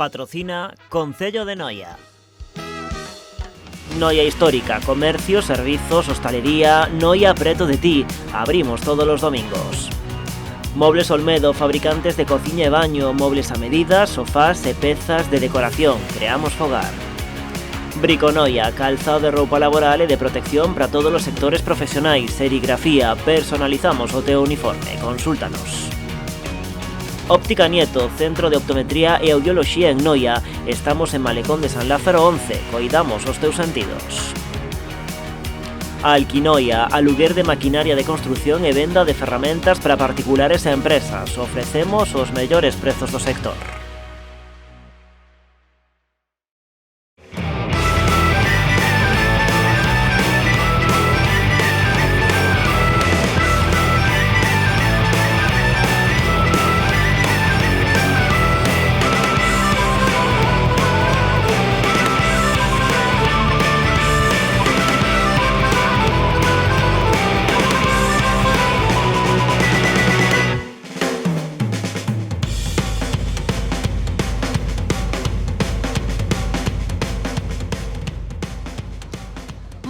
Patrocina Concello de Noia. Noia Histórica, comercio, servizos, hostalería, Noia preto de ti. Abrimos todos los domingos. Mobles Olmedo, fabricantes de cociña e baño, mobles a medida, sofás e pezas de decoración. Creamos fogar. Briconoia, calzado de roupa laboral e de protección para todos os sectores profesionais. Serigrafía, personalizamos o teu uniforme. Consúltanos. Óptica Nieto, centro de optometría e audioloxía en Noia. Estamos en Malecón de San Lázaro 11. Coidamos os teus sentidos. Alquinoia, aluguer de maquinaria de construción e venda de ferramentas para particulares e empresas. Ofrecemos os mellores prezos do sector.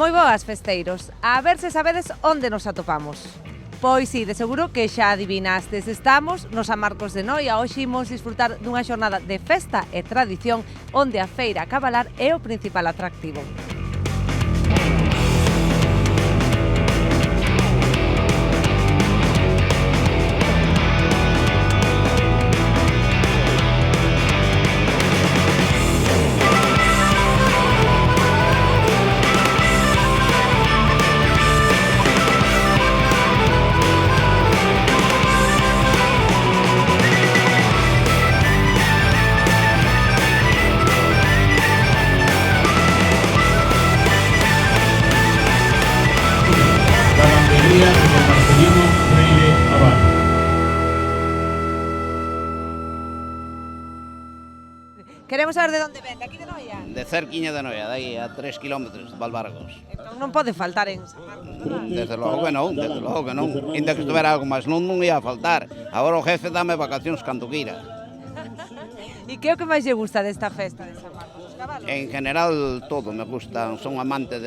Moi boas, festeiros. A ver se sabedes onde nos atopamos. Pois si, de seguro que xa adivinastes. Estamos nos San Marcos de Noia. Hoxe imos disfrutar dunha xornada de festa e tradición onde a feira cabalar é o principal atractivo. Queremos saber de onde ven, de aquí de Noia? De cerquiña de Noia, de aí a 3 kilómetros de Valbargos. Entón non pode faltar en San Marcos. Desde logo que non, desde logo que non. Inda que estuvera algo máis, non ia a faltar. Agora o jefe dame vacacións cando quira. E que é o que máis lle gusta desta festa de San Marcos? Os cabalos? En general, todo me gustan. Son amante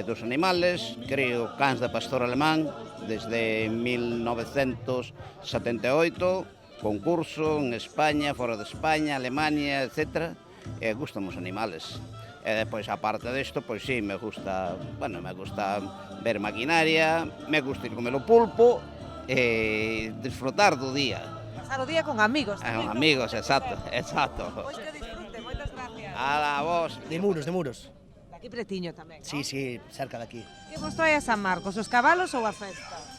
dos animales, creo cans de pastor alemán, desde 1978, concurso en España, fora de España, Alemania, etc. E gustan os animales. E depois, aparte desto, pois sí, me gusta ver maquinaria, me gusta ir comer o pulpo e disfrutar do día. Pasar o día con amigos. Con amigos, exacto. Pois que disfrute, moitas gracias. A vos. De Muros. De aquí pretiño tamén, non? Sí, cerca de aquí. Que vos trae a San Marcos, os cabalos ou a festa?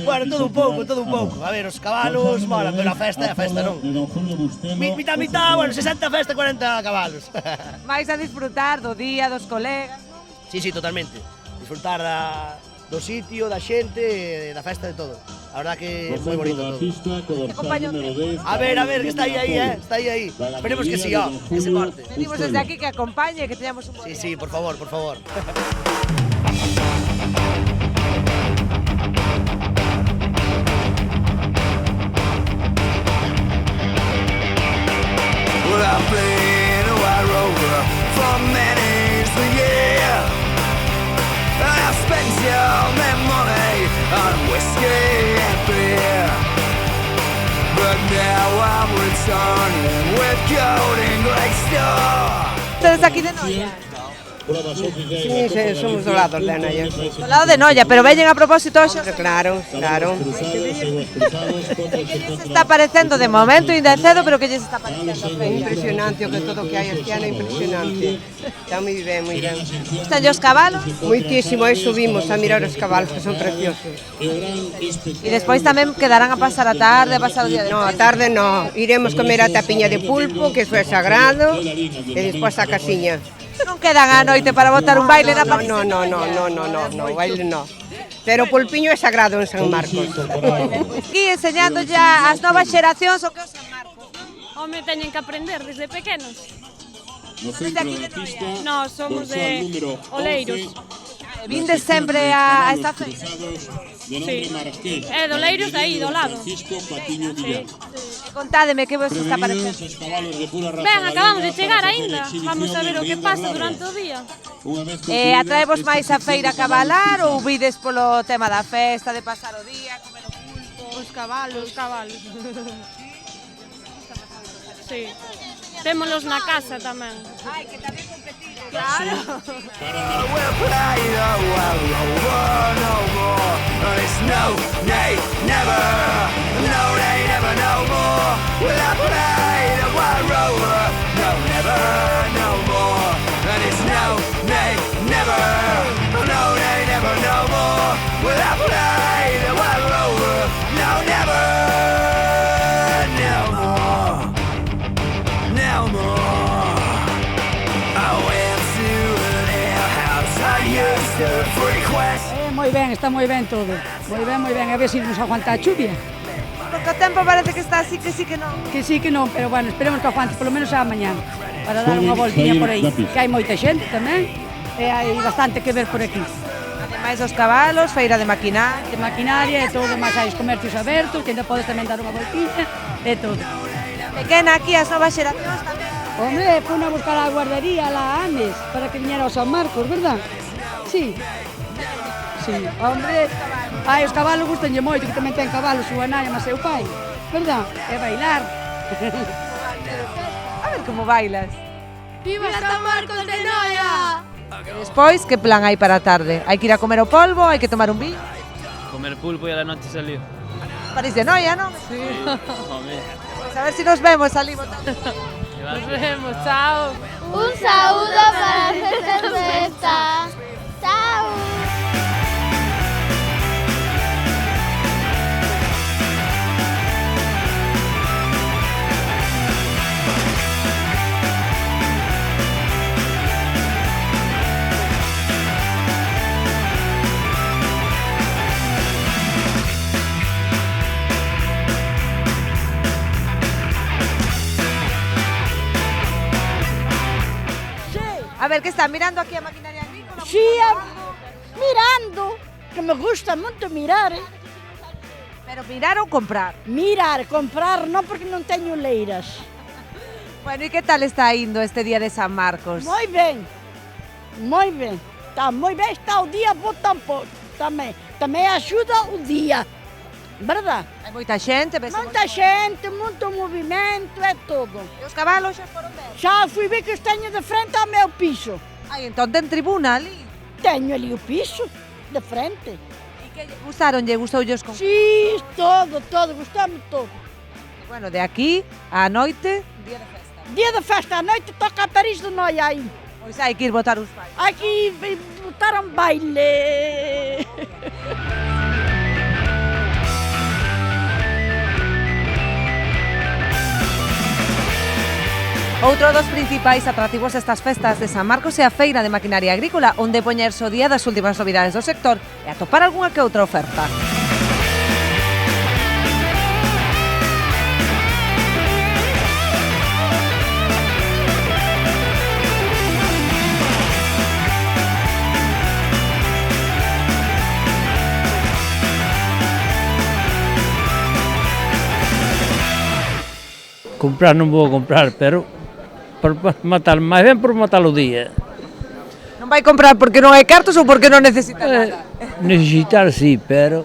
Bueno, todo un pouco. A ver, os cabalos, mola, pero a festa é a festa, non? Mitad, bueno, 60 festa, 40 cabalos. Vais a disfrutar do día, dos colegas, non? Sí, totalmente. Disfrutar do sitio, da xente, da festa, de todo. A verdad que é moi bonito todo. Te acompaño un tempo. A ver, que está aí, está aí. Esperemos que sí, que se porte. Pedimos desde aquí que acompañe e que teñamos un buen día. Sí, por favor. I played a White Rover for many's the year. I spent all my money on whiskey and beer, but now I'm returning with gold and great store. Ustedes aquí de Noia? Sí, somos do lado de Noia. Do lado de Noia, pero veñen a propósito hoxe. Claro. Que lles está parecendo de momento, ainda é cedo, pero que lles está parecendo? É impresionante o que todo que hai este ano, é impresionante. Está moi ben. Gustan os cabalos? Moitísimo, aí subimos a mirar os cabalos, que son preciosos. E despois tamén quedarán a pasar a tarde, a pasar o día de No, a tarde no, iremos comer a tapiña de pulpo, que eso é sagrado, e despois a casiña. Non quedan a noite para botar un baile na parrilla? No, baile no. Pero o pulpiño é sagrado en San Marcos. Aquí enseñando ya as novas xeracións o que é o San Marcos, non? Home, teñen que aprender desde pequenos. No centro da pista, Nós somos de Oleiros. Vindes sempre a esta feira? de nombre Marqués. De Oleiros de aí, do lado. Francisco Patiño Villar. Contádeme que vos está parecendo. Premios os cabalos de pura raza Ben, acabamos de galega chegar para aínda. a exhibición Vamos a ver o que Leyenda pasa Negra. durante o día. Unha vez concluída Atraevos esta máis a sección feira a de cabalar cabalos, ou vides polo tema da festa, de pasar o día, comer o pulpo? Os cabalos. Sí. Témolos na casa tamén. Ai, que tamén competiron. Claro. We'll play the world over no more. It's no, nay, never. No, nay, never, no more. We'll play the world over. No, never, no more. And it's no, nay, never. No, nay, never, no more. We'll play the world over. No, never, no more. No more. I went to their house I used to frequent. Moi ben, está moi ben todo. Moi ben, a ver se nos aguanta a chuvia. Porque o tempo parece que está así, que sí que non. Que sí que non, pero bueno, esperemos que aguante polo menos a mañana para dar unha voltiña por aí, que hai moita xente tamén e hai bastante que ver por aquí. Ademais dos cabalos, feira de maquinaria. De maquinaria e todo, máis hai os comercios abertos, que ainda podes tamén dar unha voltiña e todo. Pequena aquí as novas xeracións tamén. Hombre, fui a buscar a guardería lá a Ames para que viñera ao San Marcos, verdad? Sí. Sí, hombre, ai, os cabalos gustanlle moito, que tamén ten cabalos, súa nai, mas seu pai, verdad? E bailar. A ver como bailas. Viva San Marcos de Noia! Despois, que plan hai para a tarde? Hai que ir a comer o polvo, hai que tomar un viño. Comer pulpo y a la noche salió. París de Noia, non? Sí. Hombre. Pues a ver si nos vemos, salimos. Nos vemos, chao. Un saludo para hacer cerveza. Chao. A ver, que está mirando aquí a maquinaria agrícola? Sí, mirando, que me gusta moito mirar. Pero mirar ou comprar? Mirar, comprar non porque non teño leiras. Bueno, e que tal está indo este día de San Marcos? Moi ben, moi ben. Está moi ben, está o día bo tampouco, tamén. Tamén axuda o día, verdad? Hai moita xente, ves? Moita xente, moito movimento e todo. E os cabalos xa foron ben? Xa fui ver que os teño de frente ao meu piso. Ai, entón ten tribuna ali? Teño ali o piso, de frente. E que gustaronlle, gustoulles con... Sí, todo, gustame todo. Bueno, de aquí á noite, día de festa. Día de festa, a noite toca a París de Noia aí. Pois hai que ir botar os pais. Hai que ir botar un baile. Outro dos principais atractivos destas festas de San Marcos é a Feira de Maquinaria Agrícola, onde poñerse o día das últimas novidades do sector e atopar algunha que outra oferta. Comprar non vou comprar, pero por matar, máis ben por matar o día. Non vai comprar porque non hai cartos ou porque non necesita nada? Necesitar sí, pero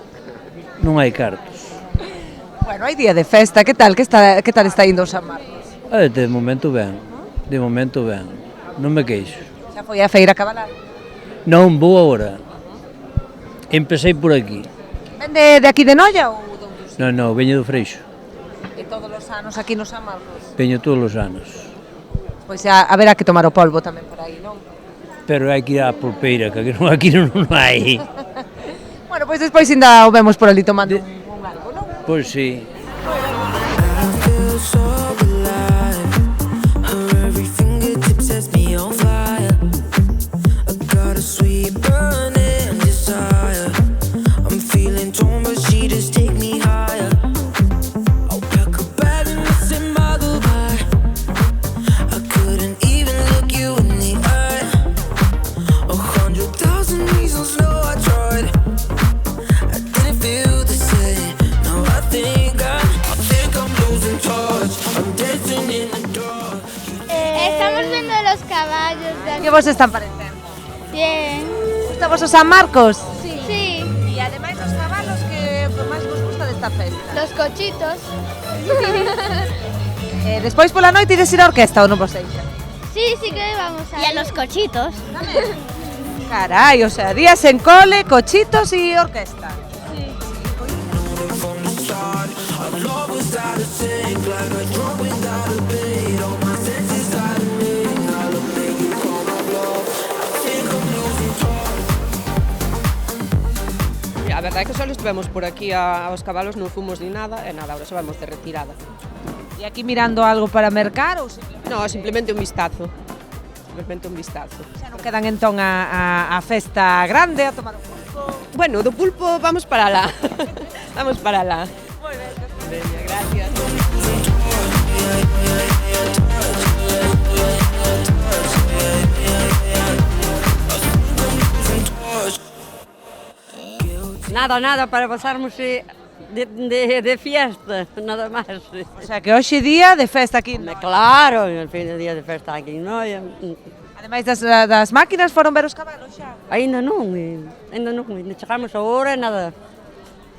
non hai cartos. Bueno, hai día de festa, que tal? Que tal está indo o San Marcos? De momento ben, non me queixo. Xa foi a feira a cabalar? Non, vou agora. Empecé por aquí. Ven de aquí de Noia ou doutros? Non, veño do Freixo. E todos os anos aquí no San Marcos? Veño todos os anos. Pois haberá que tomar o polvo tamén por aí, non? Pero hai que ir á pulpeira, que aquí non hai. Bueno, pois despois ainda o vemos por ali tomando un algo, non? Pois sí. I didn't feel the same. Now I think I Que vos están parecendo? Bien. Gusta vos o San Marcos? Sí. E ademais os cabalos que máis vos gusta desta festa? Los cochitos. Despois pola noite ides ir á orquesta ou non vos deixa? Sí, sí que vamos a... Y a los cochitos. Carai, o sea, días en cole, cochitos e orquesta. A verdade é que só estivemos por aquí aos cabalos, non fomos ni nada, e nada, ahora só vamos de retirada. E aquí mirando algo para mercar ou simplemente? No, simplemente un vistazo. Simplemente un vistazo. Xa non quedan entón a festa grande, a tomar un pulpo? Bueno, do pulpo vamos para lá. Vamos para lá. Moi ben. Veña, gracias. Nada, para pasarmos de fiesta, nada máis. O sea, que hoxe día de festa aquí en Noia. Claro, el fin de día de festa aquí en Noia. Ademais das máquinas foron ver os cabalos xa? Ainda non, ainda chegamos agora e nada.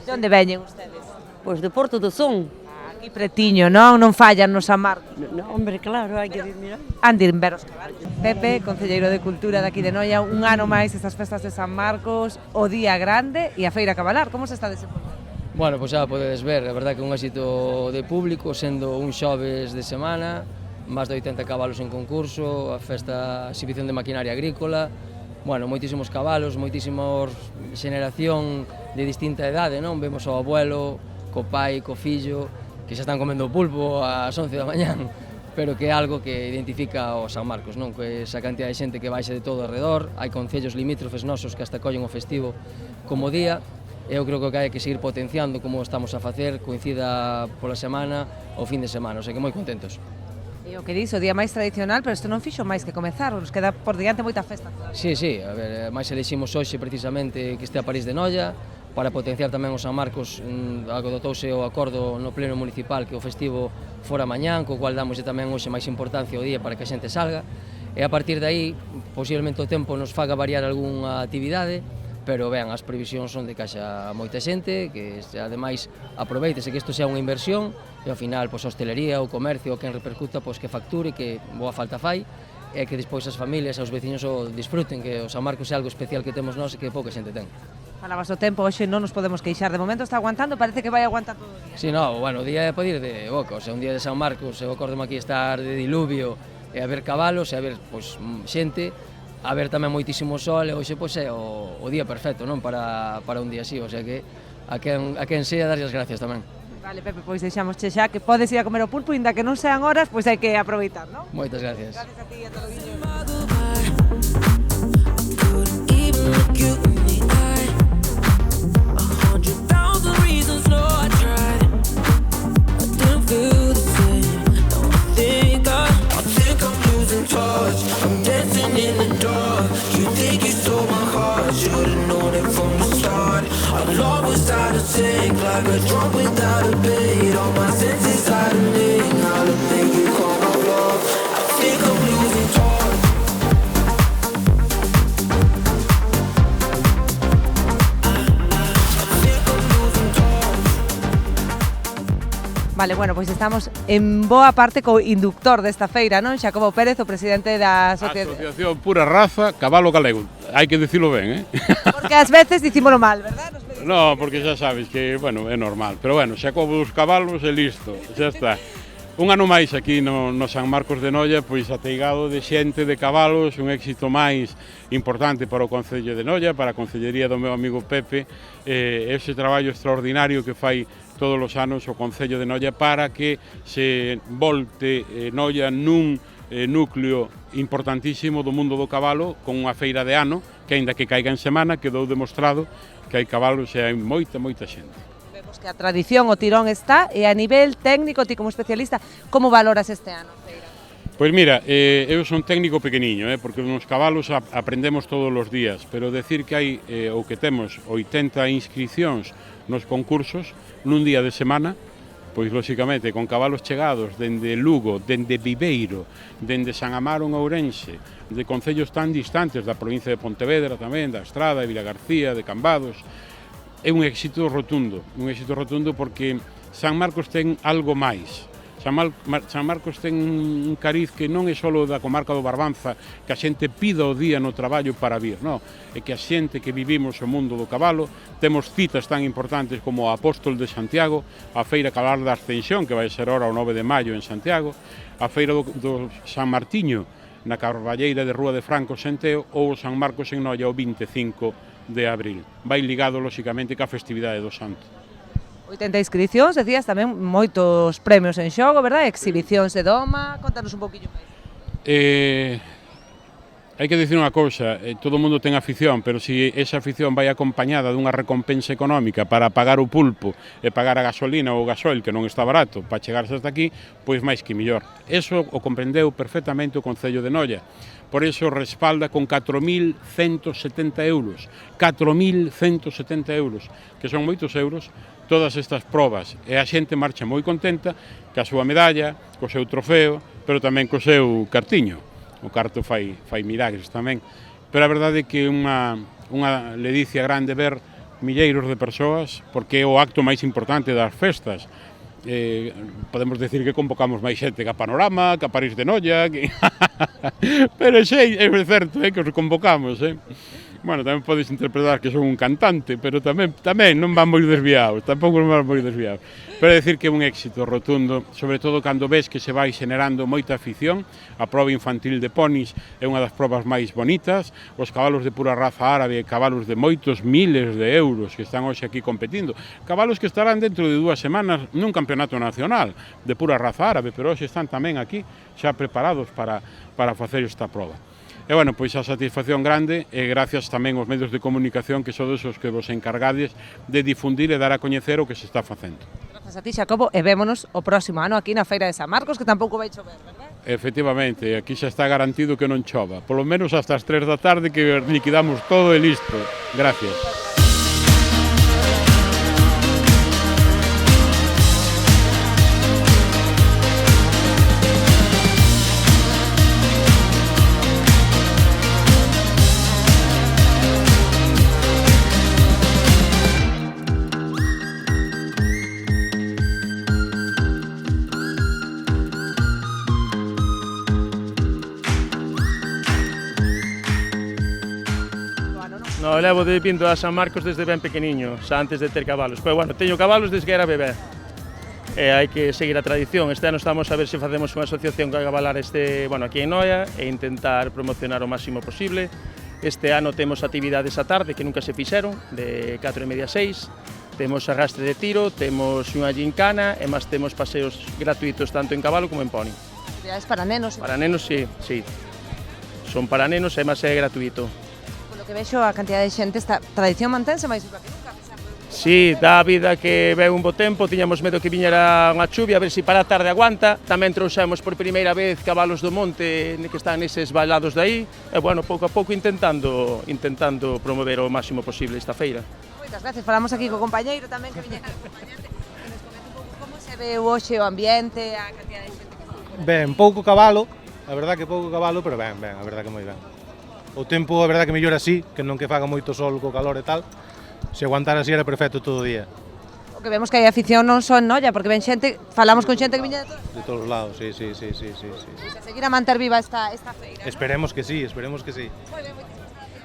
De onde veñen ustedes? Pois de Porto do Son. Aquí pretiño, non? Non fallan no San Marcos. No, hombre, claro, hai que ir mirar. Andir ver os cabalos. Pepe, concelleiro de Cultura daqui de Noia, un ano máis estas festas de San Marcos, o día grande e a feira cabalar. Como se está desenvolvendo? Bueno, pois xa podedes ver, a verdade que un éxito de público, sendo un xoves de semana, máis de 80 cabalos en concurso, a festa exhibición de maquinaria agrícola, bueno, moitísimos cabalos, moitísimos xeneración de distinta idade, non? Vemos ao abuelo, co pai, co fillo, que xa están comendo pulpo ás 11 da mañán, pero que é algo que identifica o San Marcos, non? Que esa cantidad de xente que baixa de todo alrededor, hai concellos limítrofes nosos que hasta collen o festivo como día, e eu creo que hai que seguir potenciando como estamos a facer, coincida pola semana ou fin de semana, o sea que moi contentos. E o que dis, o día máis tradicional, pero isto non fixo máis que comezar, nos queda por diante moita festa. Sí, a ver, máis eleximos hoxe precisamente que este a París de Noia, para potenciar tamén o San Marcos, agodotouse o acordo no pleno municipal que o festivo fora mañán, co cual damos tamén hoxe máis importancia ao día para que a xente salga, e a partir de aí, posiblemente o tempo nos faga variar algunha actividade, pero ben, as previsións son de que haxa moita xente, que ademais aproveitese que isto sea unha inversión, e ao final, pois, a hostelería, o comercio, quen repercuta, pois, que facture, que boa falta fai, e que despois as familias e os veciños o disfruten, que o San Marcos é algo especial que temos nós e que pouca xente ten. Falabas o tempo, hoxe non nos podemos queixar, de momento está aguantando, parece que vai aguantar todo o día. Sí, no, bueno, o día é poder de boca, o sea, un día de San Marcos, eu acordome aquí estar de diluvio, e a ver cabalos, e a ver, pois, xente, a ver tamén moitísimo sol, e hoxe, pois, é o día perfecto, non, para un día así, o sea que a quen sea darlle as gracias tamén. Vale, Pepe, pois deixamos xa que podes ir a comer o pulpo, inda que non sean horas, pois hai que aproveitar, non? Moitas gracias. Gracias a ti e a todo o guiño. I'm dancing in the dark. You think you stole my heart, should've known it from the start. Our love was out of sync, like a drunk without a beat. All my senses out of link, how to make you call my bluff. I think I'm losing touch. Vale, bueno, pois estamos en boa parte co inductor desta feira, non? Xacobo Pérez, o presidente da Asociación Pura Raza Cabalo Galego. Hai que dicilo ben, Porque ás veces dicímolo mal, verdad? No, porque xa sabes que, bueno, é normal. Pero bueno, Xacobo dos cabalos e listo, xa está. Un ano máis aquí no San Marcos de Noia, pois ateigado de xente de cabalos, un éxito máis importante para o Concello de Noia, para a Concellería do meu amigo Pepe, ese traballo extraordinario que fai todos os anos o Concello de Noia para que se volte Noia nun núcleo importantísimo do mundo do cabalo con unha feira de ano que, aínda que caiga en semana, quedou demostrado que hai cabalos e hai moita xente. Vemos que a tradición, o tirón está, e a nivel técnico, ti como especialista, como valoras este ano? Pois mira, eu son técnico pequeniño, porque nos cabalos aprendemos todos os días, pero decir que hai, ou que temos 80 inscripcións nos concursos nun día de semana, pois lóxicamente con cabalos chegados dende Lugo, dende Viveiro, dende San Amaro en Ourense, de concellos tan distantes da provincia de Pontevedra tamén, da Estrada, de Vilagarcía, de Cambados, é un éxito rotundo porque San Marcos ten algo máis. San Marcos ten un cariz que non é só da comarca do Barbanza, que a xente pida o día no traballo para vir, non, é que a xente que vivimos o mundo do cabalo temos citas tan importantes como o Apóstol de Santiago, a Feira Cabalar da Ascensión, que vai ser ora o 9 de maio en Santiago, a Feira do San Martiño na Carballeira de Rúa de Franco, Senteo, ou o San Marcos en Noia o 25 de abril. Vai ligado, lóxicamente, ca festividade do Santo. 80 inscricións, decías tamén moitos premios en xogo, verdad? Exhibicións de doma, contanos un poquinho máis. Hai que dicir unha cousa, todo o mundo ten afición, pero se esa afición vai acompañada dunha recompensa económica para pagar o pulpo e pagar a gasolina ou o gasoil, que non está barato, para chegarse hasta aquí, pois máis que millor. Eso o comprendeu perfectamente o Concello de Noia. Por iso respalda con 4.170 euros, 4.170 euros, que son moitos euros, todas estas probas, e a xente marcha moi contenta ca súa medalla, co seu trofeo, pero tamén co seu cartiño. O carto fai milagres tamén. Pero a verdade é que é unha ledicia grande ver milleiros de persoas, porque é o acto máis importante das festas. Podemos decir que convocamos máis xente que a Panorama, que a París de Noia, que... pero sei, é certo que os convocamos, Bueno, tamén podes interpretar que son un cantante, pero tamén non van moi desviados, tampouco non van moi desviados. Pero é dicir que é un éxito rotundo, sobre todo cando ves que se vai xenerando moita afición. A proba infantil de ponis é unha das probas máis bonitas, os cabalos de pura raza árabe, cabalos de moitos miles de euros que están hoxe aquí competindo, cabalos que estarán dentro de 2 semanas nun campeonato nacional de pura raza árabe, pero hoxe están tamén aquí xa preparados para facer esta proba. E, bueno, pois a satisfacción grande e gracias tamén aos medios de comunicación que sodes os que vos encargades de difundir e dar a coñecer o que se está facendo. Grazas a ti, Xacobo, e vémonos o próximo ano aquí na Feira de San Marcos, que tampouco vai chover, verdad? Efectivamente, aquí xa está garantido que non chova, polo menos hasta as 3 da tarde que liquidamos todo e listo. Gracias. No, levo de vindo a San Marcos desde ben pequeniño, xa antes de ter cabalos. Pero, bueno, teño cabalos desde que era bebé. E hai que seguir a tradición. Este ano estamos a ver se facemos unha asociación que cabalar aquí en Noia e intentar promocionar o máximo posible. Este ano temos actividades á tarde que nunca se fixeron, de 4:30 a 6. Temos arrastre de tiro, temos unha gincana e máis temos paseos gratuitos tanto en cabalo como en poni. Actividades para nenos. Para nenos, sí. Son para nenos e máis é gratuito. Que vexo a cantidad de xente, esta tradición mantense máis viva que nunca. Sí, dá a vida que veu un bo tempo, tiñamos medo que viñera unha chuvia, a ver se para a tarde aguanta. Tamén trouxemos por primeira vez cabalos do monte que están neses bailados de aí. E, bueno, pouco a pouco intentando promover o máximo posible esta feira. Moitas gracias, falamos aquí co compañeiro tamén que viñera acompañante, que nos comente un pouco como se ve hoxe o ambiente, a cantidad de xente que está por aí. Ben, pouco cabalo, a verdad que pouco cabalo, pero ben, a verdad que moi ben. O tempo, a verdad que mellor así, que non que faga moito sol co calor e tal. Se aguantara así era perfecto todo o día. O que vemos que hai afición non só en Noia, porque ven xente, falamos con xente que viña de todos os lados, sí. Se seguir a manter viva esta feira, Esperemos que sí. Moi ben,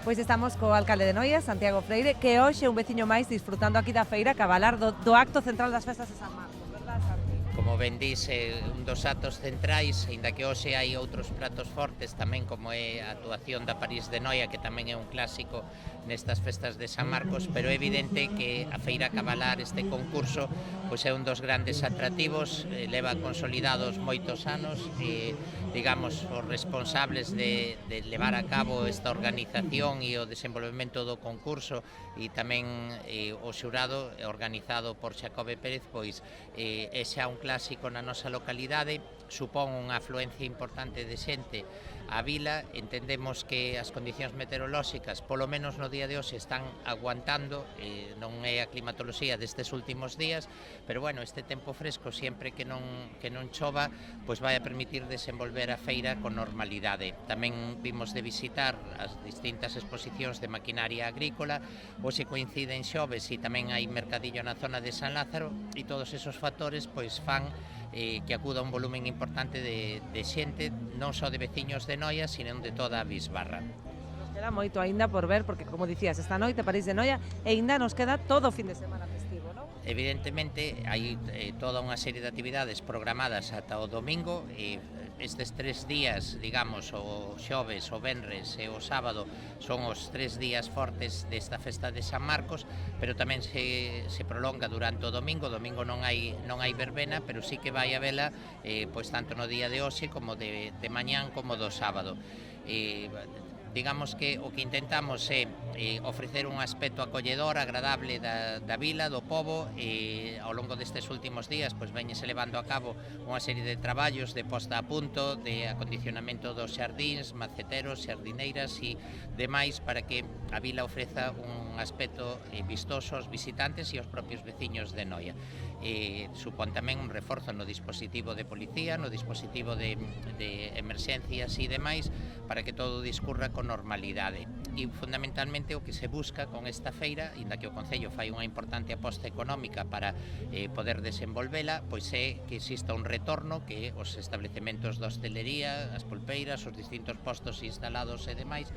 pois estamos co alcalde de Noia, Santiago Freire, que hoxe é un veciño máis disfrutando aquí da feira cabalar do acto central das festas de San Marcos, verdad, Santi? Como ben dis, un dos actos centrais, aínda que hoxe hai outros pratos fortes tamén, como é a actuación da París de Noia, que tamén é un clásico nestas festas de San Marcos, pero é evidente que a feira cabalar, este concurso, pois é un dos grandes atractivos, leva consolidados moitos anos, digamos, os responsables de levar a cabo esta organización e o desenvolvemento do concurso e tamén o xurado organizado por Xacobe Pérez, pois é xa un clásico na nosa localidade supón unha afluencia importante de xente á vila. Entendemos que as condicións meteorolóxicas, polo menos no día de hoxe, están aguantando, non é a climatoloxía destes últimos días, pero bueno, este tempo fresco, sempre que non chova, pois vai a permitir desenvolver a feira con normalidade. Tamén vimos de visitar as distintas exposicións de maquinaria agrícola, hoxe coinciden xoves e tamén hai mercadillo na zona de San Lázaro, e todos esos factores pois fan que acuda un volumen importante de xente, non só de veciños de Noia, sino de toda a bisbarra. Nos queda moito aínda por ver, porque, como dicías, esta noite París de Noia e aínda nos queda todo o fin de semana festivo, non? Evidentemente, hai toda unha serie de actividades programadas ata o domingo, e estes 3 días, digamos, o xoves, o venres e o sábado, son os 3 días fortes desta festa de San Marcos, pero tamén se prolonga durante o domingo. O domingo non hai verbena, pero sí que vai a vela, pois tanto no día de hoxe como de mañán como do sábado. Digamos que o que intentamos é ofrecer un aspecto acolledor, agradable da vila, do pobo, e ao longo destes últimos días pois veñese levando a cabo unha serie de traballos de posta a punto, de acondicionamento dos xardíns, maceteros, xardineiras e demais, para que a vila ofreza un aspecto vistoso aos visitantes e aos propios veciños de Noia. Supón tamén un reforzo no dispositivo de policía, no dispositivo de emerxencias e demais, para que todo discurra con normalidade. E fundamentalmente o que se busca con esta feira, inda que o Concello fai unha importante aposta económica para poder desenvolvela, pois é que exista un retorno, que os establecementos de hostelería, as pulpeiras, os distintos postos instalados e demais,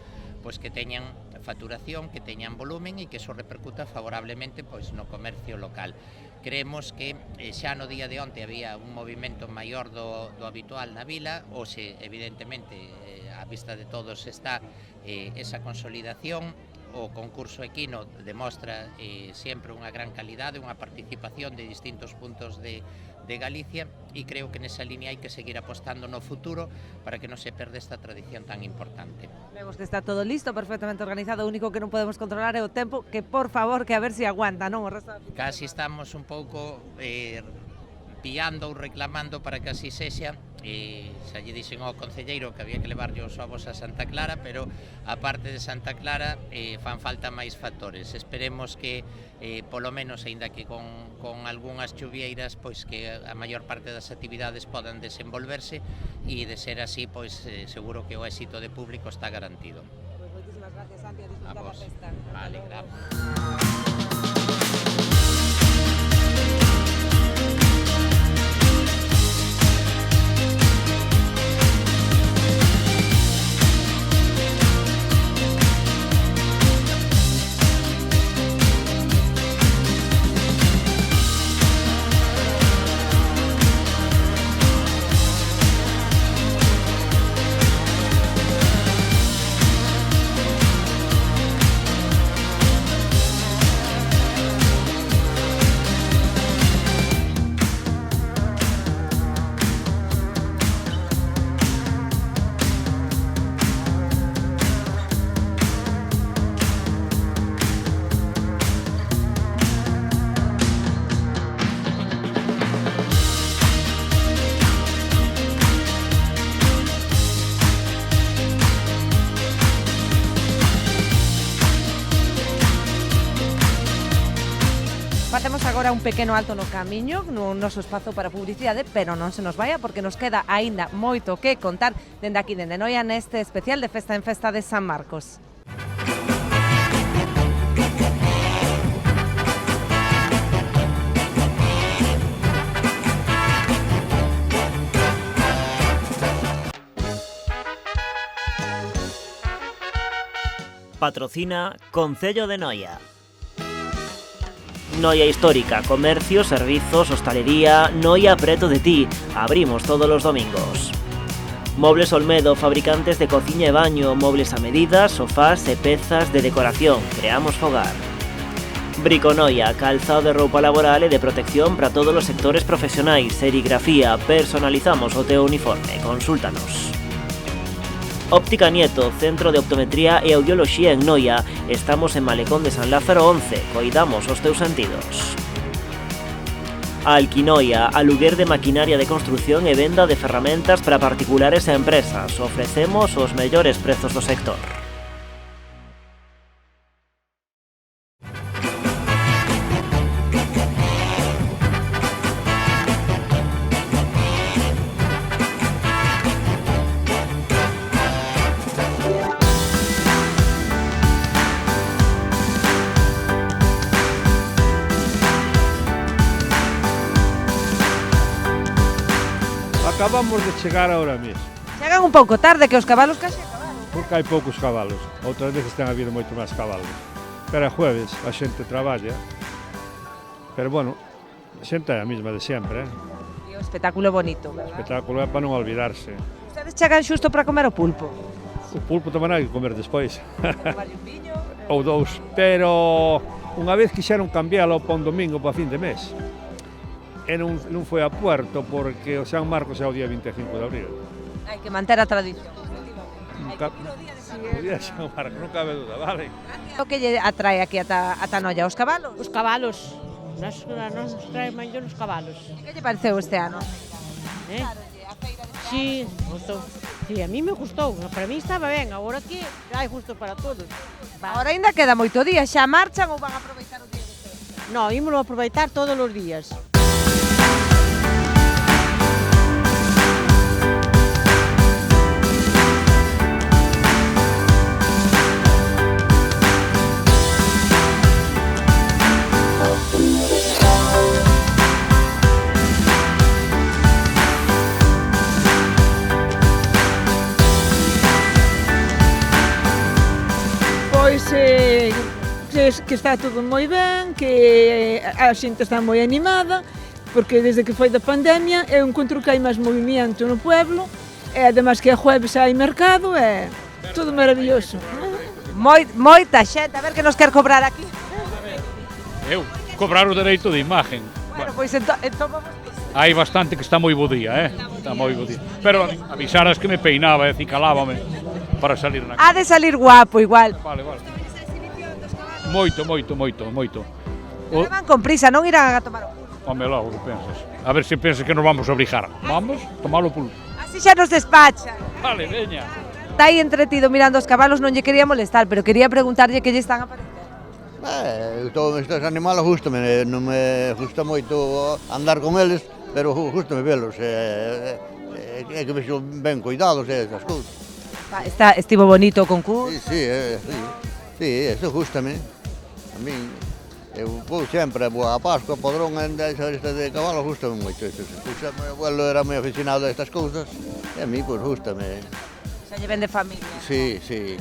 pois que teñan facturación, que teñan volumen e que eso repercuta favorablemente pois no comercio local. Creemos que xa no día de onte había un movimento maior do habitual na vila, hoxe evidentemente a vista de todos está esa consolidación. O concurso equino demostra sempre unha gran calidade, unha participación de distintos puntos de Galicia, e creo que nesa línea hai que seguir apostando no futuro para que non se perde esta tradición tan importante. Vemos que está todo listo, perfectamente organizado, o único que non podemos controlar é o tempo, que por favor, que a ver se aguanta, non? O resto da... Casi estamos un pouco pillando ou reclamando para que así sexa. Xa lle dixen ao concelleiro que había que levarlle os ovos a Santa Clara, pero a parte de Santa Clara fan falta máis factores. Esperemos que polo menos, aínda que con algunhas chuvieiras, pois que a maior parte das actividades podan desenvolverse, e de ser así, pois seguro que o éxito de público está garantido. Pois moitísimas gracias, Santi, a disfrutar da festa. Vale, gracias. Facemos agora un pequeno alto no camiño, no noso espazo para publicidade, pero non se nos vaya porque nos queda aínda moito que contar dende aquí, dende Noia, neste especial de Festa en Festa de San Marcos. Patrocina Concello de Noia. Noia Histórica, comercio, servizos, hostalería, Noia preto de ti. Abrimos todos los domingos. Mobles Olmedo, fabricantes de cociña e baño, mobles a medida, sofás e pezas de decoración. Creamos fogar. Briconoia, calzado de roupa laboral e de protección para todos os sectores profesionais. Serigrafía, personalizamos o teu uniforme. Consúltanos. Óptica Nieto, centro de optometría e audioloxía en Noia. Estamos en Malecón de San Lázaro 11. Coidamos os teus sentidos. Alquinoia, aluguer de maquinaria de construción e venda de ferramentas para particulares e empresas. Ofrecemos os mellores prezos do sector. Acabamos de chegar ahora mesmo. Chegan un pouco tarde, que os cabalos case acabaron. Porque hai poucos cabalos. Outras veces ten habido moito máis cabalos. Pero é jueves, a xente traballa. Pero bueno, a xente é a mesma de sempre, E o espectáculo bonito, O verdad? espectáculo é para non olvidarse. Ustedes chegan xusto para comer o pulpo. O pulpo tamén hai que comer despois. Ou dous. Pero unha vez quixeron cambiálo para un domingo para fin de mes. E non foi a puerto porque o San Marcos é o día 25 de abril. Hai que manter a tradición. O día de San Marcos, non cabe duda, vale? O que lle atrae aquí a Tanoia, os cabalos? Os cabalos. Nos trae mellor os cabalos. Que lle pareceu este ano? Sí, gustou. Sí, a mí me gustou. Para mí estaba ben. Agora que hai justo para todos. Agora ainda queda moito día. Xa marchan ou van a aproveitar o día? No, ímolo aproveitar todos os días. Que está todo moi ben, que a xente está moi animada, porque desde que foi da pandemia eu encontro que hai máis movimento no pueblo, e ademais que é jueves hai mercado, é todo maravilloso. Moita xente, a ver que nos quer cobrar aquí. Eu, cobrar o dereito de imagen. Bueno, pois entón vamos... Hai bastante que está moi bo día, Está moi bo día. Pero avisaras que me peinaba e cicalábame para salir na Ha de salir guapo igual. Vale. Moito. Van con prisa, non irán a tomar o pulpo. Home, logo, que pensas? A ver se pensas que nos vamos a obrigar. Vamos, tomar o pulpo. Así xa nos despachan. Vale, veña. Está aí entretido mirando os cabalos, non lle quería molestar, pero quería preguntarlle que lle están a parecer. Todos estes animales gustame, non me gusta moito andar con eles, pero gustame velos, é que vexo ben cuidados e esas cousas. Estivo bonito o concurso? Sí, eso gustame. A mí, eu vou sempre, vou a Pascua, a Padrón, este de cabalo, gustame moito. O meu abuelo era moi aficionado a estas cousas, e a mí, pois, gustame. Xa lle ven de familia? Sí. De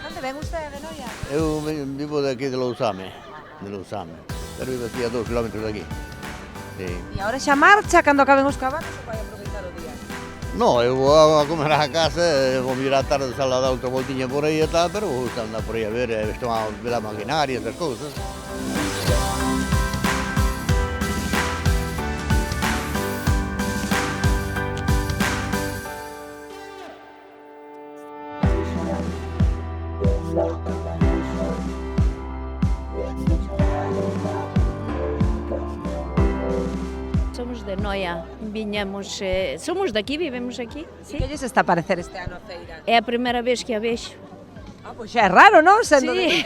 onde ven usted, de Noia? Eu vivo de aquí de Lousame, pero vivo aquí a 2 kilómetros de aquí. Sí. E agora xa marcha cando acaben os cabalos ou vai aproveitar o día? No, eu vou a comer á casa, vou mirar a tarde, sala dar outra voltiña por aí e tal, pero vou andar por aí a ver, estou a ver a maquinaria, estas cousas. Somos de Noia, viñamos, somos daqui, vivemos aquí. Sí. Que lles está a parecer este ano a feira? É a primeira vez que a vexo. Pois xa é raro, non? Sendo de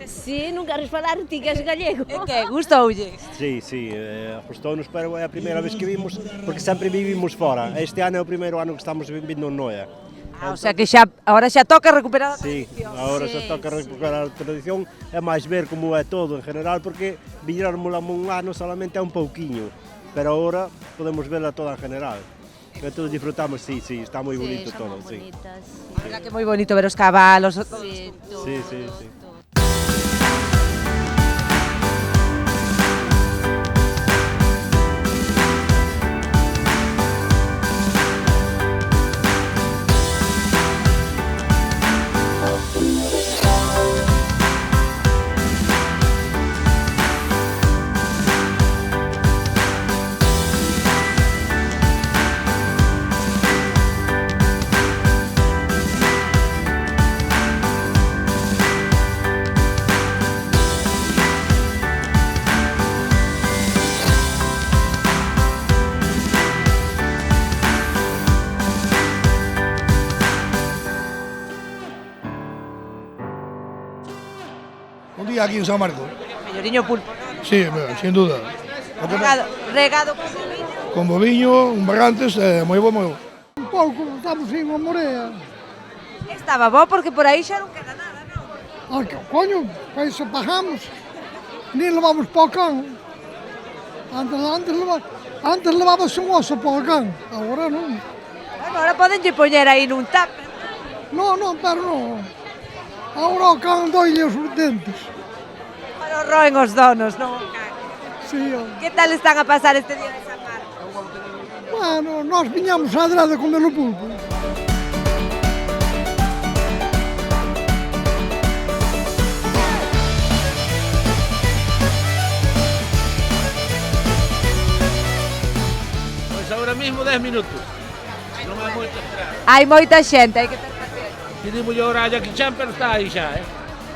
Sí, sí, non queres falar, ti que és gallego. É que gustoulle? Sí, gustounos, pero é a primeira vez que vimos, porque sempre vivimos fora. Este ano é o primeiro ano que estamos vivindo en Noia. O sea que agora xa toca recuperar a tradición. Sí, agora xa toca recuperar a tradición, é máis ver como é todo en general, porque viñéramos un ano solamente é un pouquiño, pero agora podemos verla toda en general. Entón disfrutamos, sí, está moi bonito todo, sí. A verdad que moi bonito ver os cabalos. Sí. día aquí en San Marcos. Melloriño pulpo. Sí, sin duda. Regado con boviño. Con boviño, un barrantes, moi bo, moi bo. Un pouco, estamos sin unha morea. Estaba bo porque por aí xa non queda nada, non? Ah, que coño, pois se pagamos. Nin levamos para o can. Antes levabas un oso para o can, agora non. Bueno, ahora podenlle poñer aí nun tape. Non, pero non. Agora o can doille os dentes. Pero roen os donos, non o can. Sí, Que tal están a pasar este día de San Marcos? Bueno, nós viñamos a Adrada a comer o pulpo. Pois agora mismo 10 minutos. Non é moito esperar. Hai moita xente, hai que ter paciencia. Pedimoslle a hora aquí xa, pero está aí xa,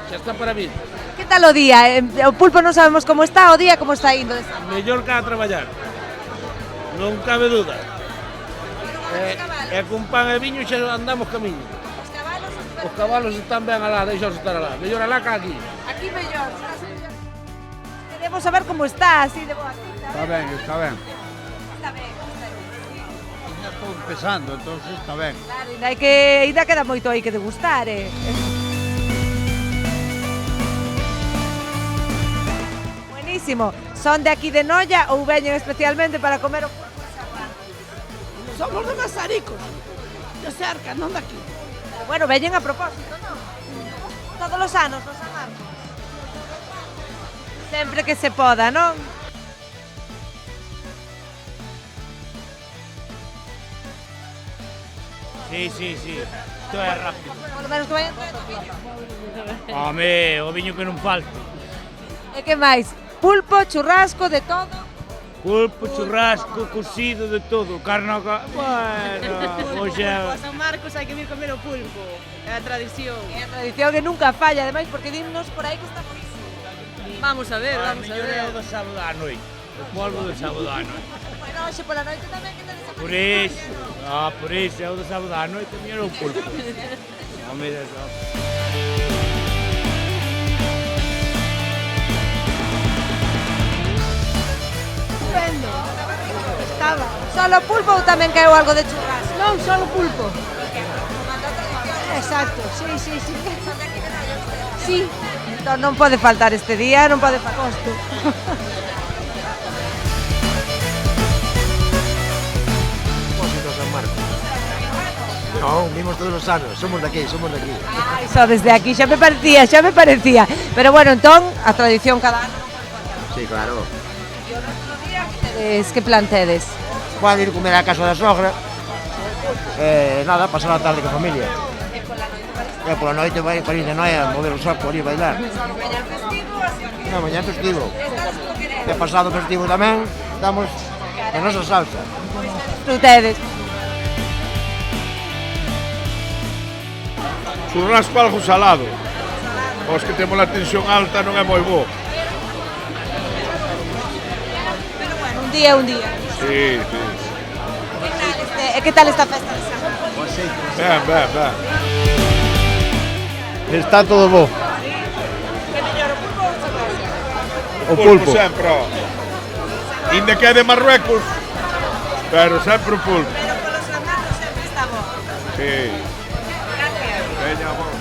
xa está para vir. Que tal o día? O pulpo non sabemos como está, o día como está indo. Mellor que a traballar. Non cabe duda. E con pan e viño xa andamos camiño. Os cabalos están ben alá, deixaos estar alá. Mellor alá que aquí. Aquí mellor. Queremos saber como está, así de boa cita. Está ben, está ben. Está ben, está ben. Está todo empezando, entonces está ben. Claro, ainda queda moito aí que degustar, Buenísimo. Son de aquí de Noia ou veñen especialmente para comer o pulpo de San Marcos? Somos de Mazaricos, de cerca, non daqui. Pero bueno, veñen a propósito, non? Todos os anos, no San Marcos. Sempre que se poda, non? Sí. Isto é rápido. Por lo menos que vayan traendo viño. Home, o viño que non falte. E que máis? Pulpo, churrasco, de todo? Pulpo, churrasco, cocido, de todo. Carne, bueno, hoxe... A San Marcos hai que vir comer o pulpo. É a tradición. É a tradición que nunca falla, ademais, porque dimos por aí que está buenísimo. Vamos a ver, vamos a mellor é o ver. do sábado á noite. O polvo do sábado á noite. Bueno, hoxe pola noite tamén que tedes a Por iso, é o do sábado á noite, mellor o pulpo. Home, eso. Estupendo. Estaba. Solo pulpo ou tamén caeu algo de churrasco? Non, solo pulpo. Exacto, sí. Sí. Entón non pode faltar este día, non pode faltar. San Marcos. Non, vimos todos os anos, somos de aquí. Ai, só desde aquí, xa me parecía. Pero bueno, entón, a tradición cada ano. Sí, claro. Que plan tedes? Van ir comer a casa da sogra. Nada, pasar a tarde con familia. E pola noite vai para ir de Noia a mover o saco ali a bailar. Non, mañá festivo. E pasado festivo tamén, estamos na nosa salsa. Disfrutedes. Churrasco algo salado. Os que temos a tensión alta non é moi bo. Un día. Sí. Que tal esta festa de San Marcos? Ben. Está todo bo. O pulpo sempre, ó. Inda que é de Marruecos, pero sempre o pulpo. Pero polos granados sempre está bo. Sí. Gracias. Veña, amor.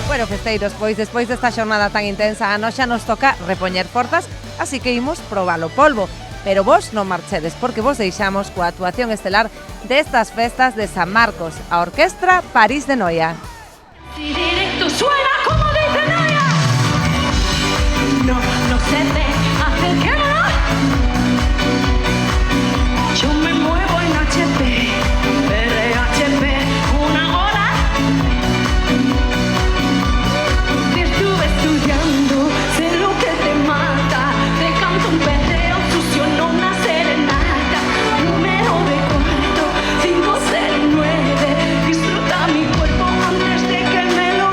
Bueno, festeiros, pois despois desta xornada tan intensa a nós xa nos toca repoñer forzas, así que imos probar o polvo. Pero vos non marchedes, porque vos deixamos coa actuación estelar destas festas de San Marcos, a Orquestra París de Noia. Si directo suena como dice Noia. No se te acercará. Yo me muevo en HP, RHP, una hora. Te estuve estudiando, sé lo que te mata. Te canto un perreo, fusiono una serenata. Número de cuarto, 509. Disfruta mi cuerpo antes de que me lo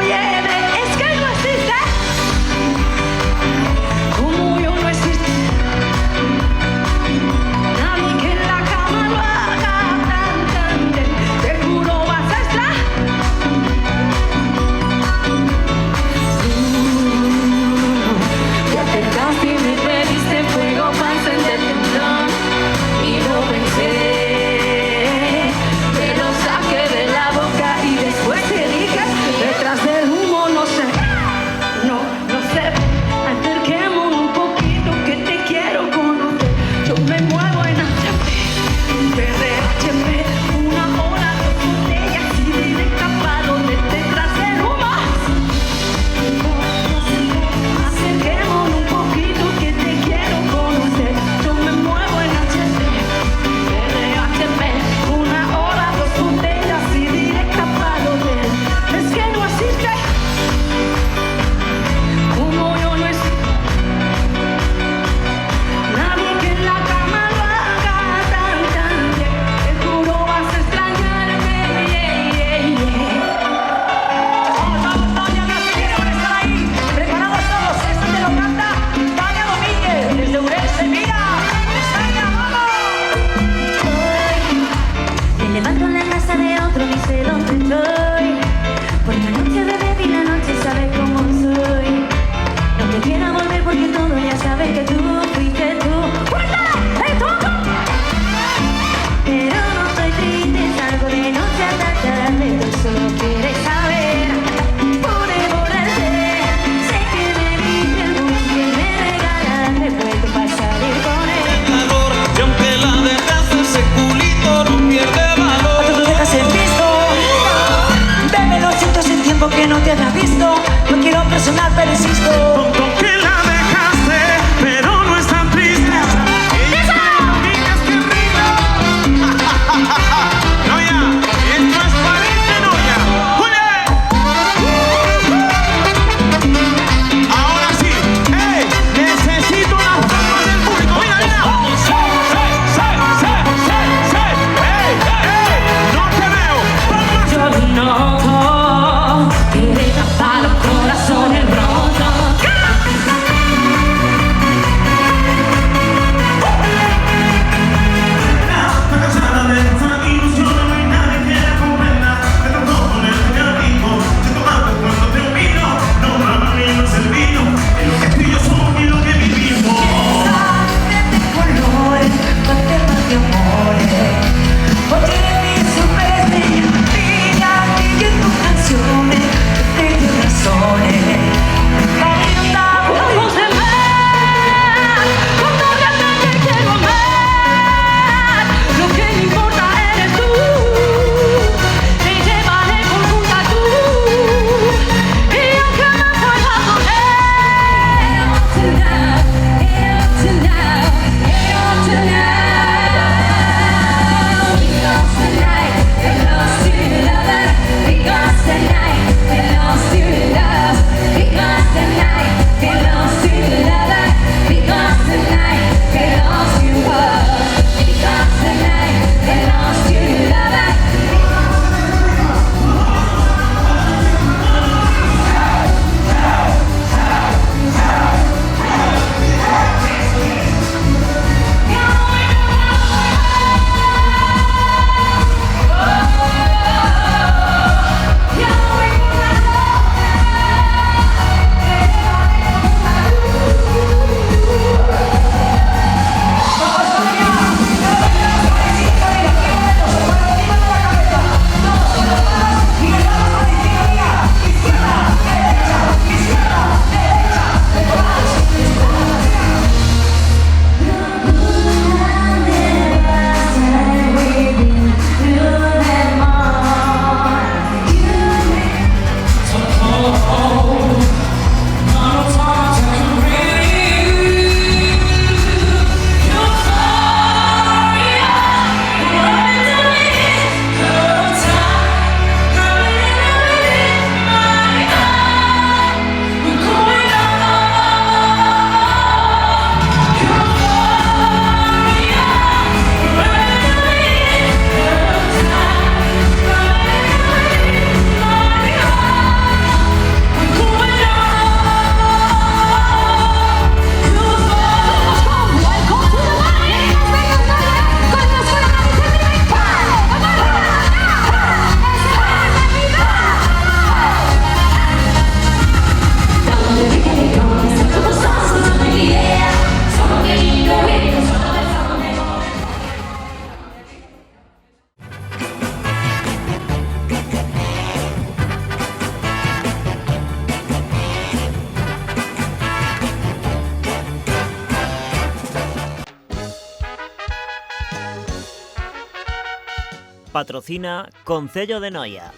Patrocina Concello de Noia.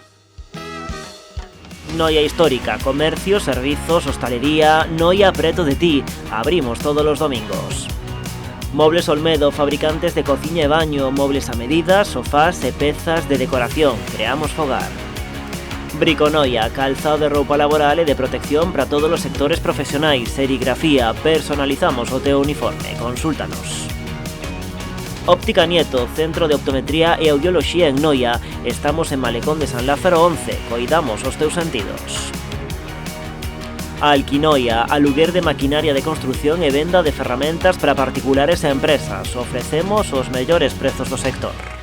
Noia Histórica, comercio, servizos, hostalería, Noia preto de ti. Abrimos todos los domingos. Mobles Olmedo, fabricantes de cociña e baño, mobles a medida, sofás e pezas de decoración. Creamos fogar. Briconoia, calzado de roupa laboral e de protección para todos os sectores profesionais. Serigrafía, personalizamos o teu uniforme. Consúltanos. Óptica Nieto, centro de optometría e audioloxía en Noia. Estamos en Malecón de San Lázaro 11. Coidamos os teus sentidos. Alquinoia, aluguer de maquinaria de construción e venda de ferramentas para particulares e empresas. Ofrecemos os mellores prezos do sector.